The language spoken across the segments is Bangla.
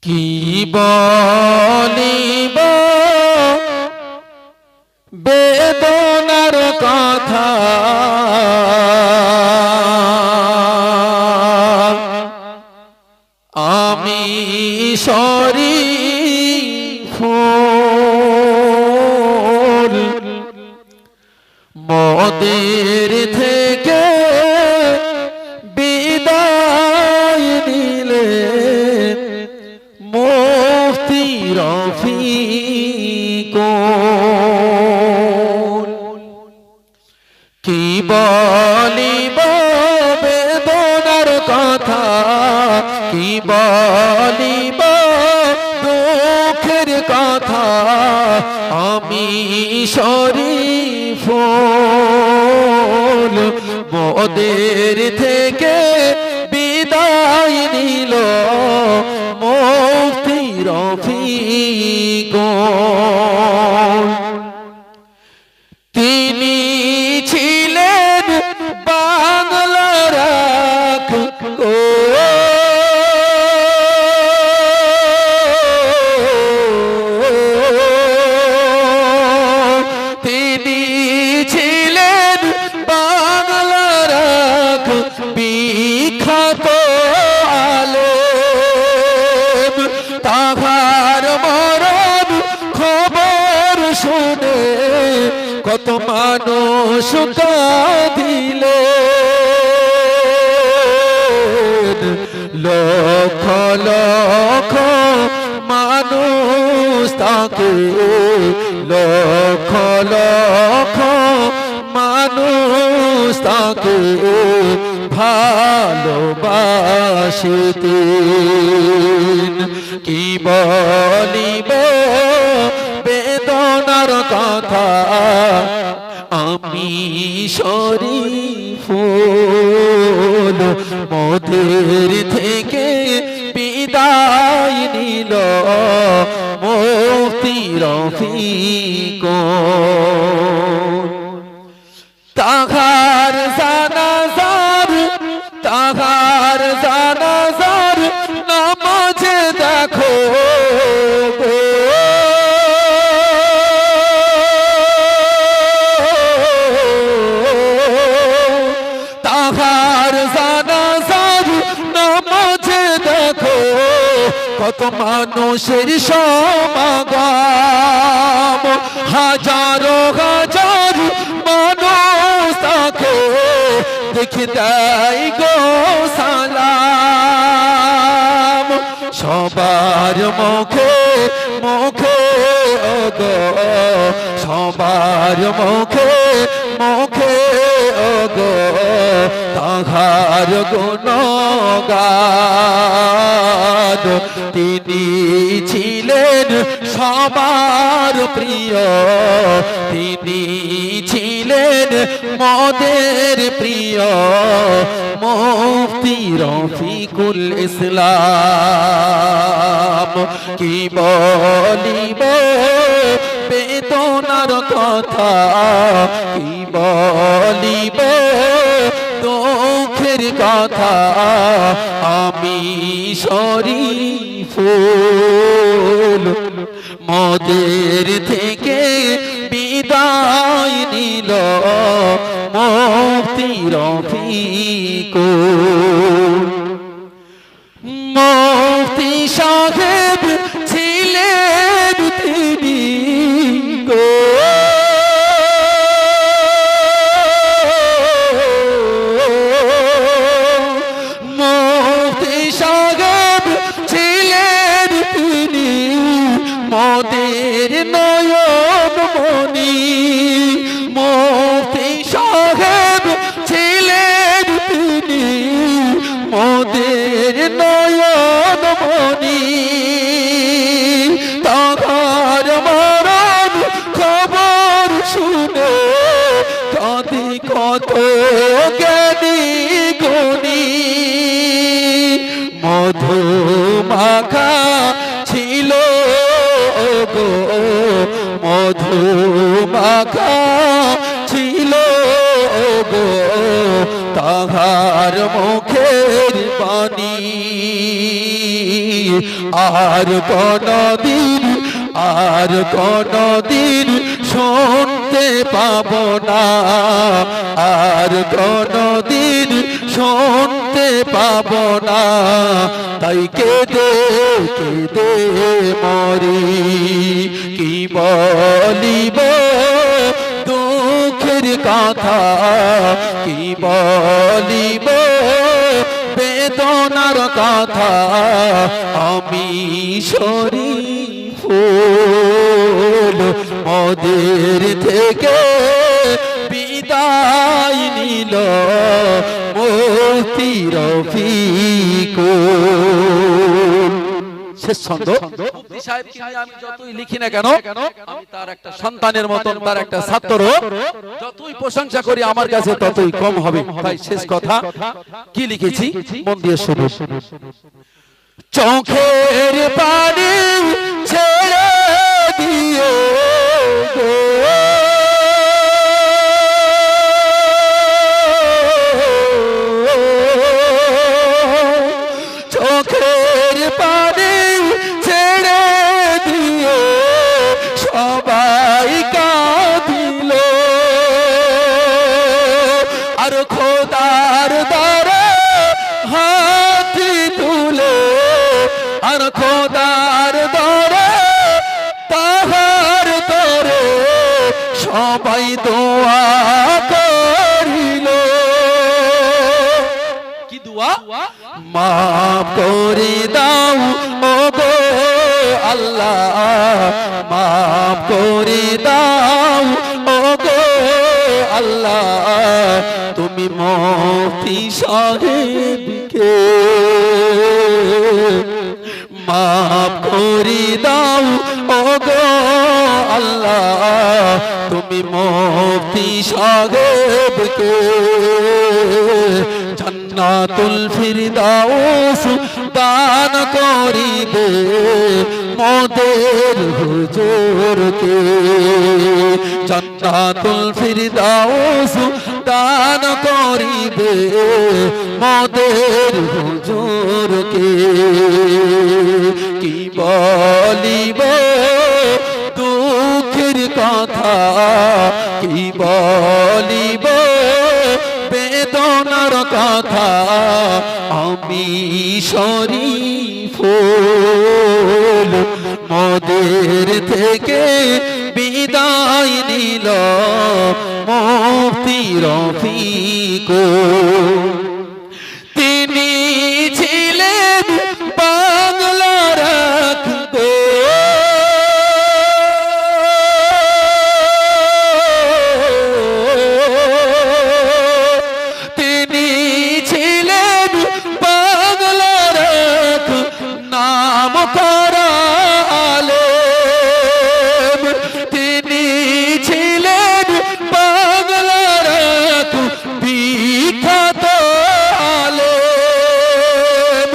কি বলিব বেদনার কথা, আমি শরীফ ফুল মোদের থেকে বিদায় নিলে মুফতি রফিক। কি বলিব বেদনার কথা, কি বলিব দুঃখের কথা, আমি শরীফ ফুল মোদের থেকে বিদায় নিল মুফতি রফিক। তিনি ছিলেন বাংলার রাখ, তিনি ছিলেন বাংলার রাখ, বিখ্যাত আলেম। তাহার মরণ খবর শুনে কত মানুষ কাঁদিলে, লক্ষ লক্ষ মানুষ তাকে, লক্ষ লক্ষ মানুষ তাকে ভালোবাসিতেন। কি বলিব বেদনার কথা, আমি শরীফ ফুল মোদের থেকে বিদায় নিল মুফতি রফিক। তাহার জানাজার, তাহার জানাজার নামাজে দেখো কত মানুষের সমাগম, হাজারো হাজার মানুষ তাকে দেখে দেয় গো সালাম। সবার মুখে মুখে গো, সবার মুখে মুখে গো তাহার গুণগান। তিনি ছিলেন সবার প্রিয়, তিনি ছিলেন মোদের প্রিয় মুফতি রফিকুল ইসলাম। কি বলিব বেদনার কথা, কি বলিব দুঃখের কথা, আমি শরীফ ফুল মোদের থেকে বিদায় নিল মুফতি রফিক। মুফতি সাহেব ছিলেন তিনি গো, মুফতি সাহেব ছিলেন তিনি মোদের নয়ন মণি। মুফতি সাহেব ছিলেন তিনি মোদের নয়ন মণি। তাহার মরণ খবর শুনে কাঁদে কত জ্ঞানী গুণী। মধু মাখা ছিল গো, মধু মাখা ছিল গো তাহার মুখের বাণী। আর কোনদিন, আর কোনদিন শুনতে পাবো না, আর কোনদিন শুনতে পাবো না। তাই কেঁদে কেঁদে মরি, কি বলিব দুঃখের কথা, কি বলিব বেদনার কথা। আমি শরীফ ফুল মোদের থেকে বিদায় নিল মুফতি রফিক। শেষ ছন্দ। মুফতি সাহেবকে নিয়ে আমি যতই লিখি না কেন, আমি তার একটা সন্তানের মতন, তার একটা ছাত্র, যতই প্রশংসা করি আমার কাছে ততই কম হবে। তাই শেষ কথা কি লিখেছি মন দিয়ে শুনুন। চোখের পানি ছেড়ে দিও গো, চোখের পানি ছেড়ে দিও, সবাই কাঁদিল আর খোদার দ্বারা হাত তুলে, আর খোদার দ্বারা তাহার তরে সবাই দোয়া করিল। কি দোয়া? মাফ করে দাও ওগো আল্লাহ, মাফ করে দাও ওগো আল্লাহ, তুমি মুফতি সাহেবকে মাফ করে দাও ওগো আল্লাহ, তুমি মুফতি সাহেবকে জান্নাতুল ফিরদাউস দান করিবে মোদের হুজুরকে, জান্নাতুল ফিরদাউস দান করিবে মোদের হুজুরকে। কি বলিব দুঃখের কথা, কি বলিব বেদনার কথা। আমি শরীফ ফুল মোদের থেকে বিদায় নিল মুফতি রফিক। তিনি ছিলেন বাংলার গো, তিনি ছিলেন বাংলার নাম করা আলেম, তিনি ছিলেন বাংলার বিখ্যাত আলেম।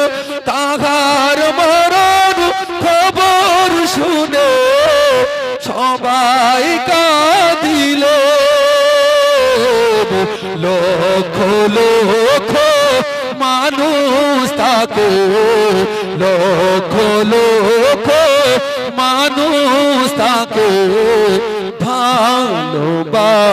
তাহার মরণ খবর শুনে সবাই কাঁদিল, লক্ষ লক্ষ মানুষ তাকে, লক্ষ লক্ষ মানুষ তাকে ভালোবাসিতে।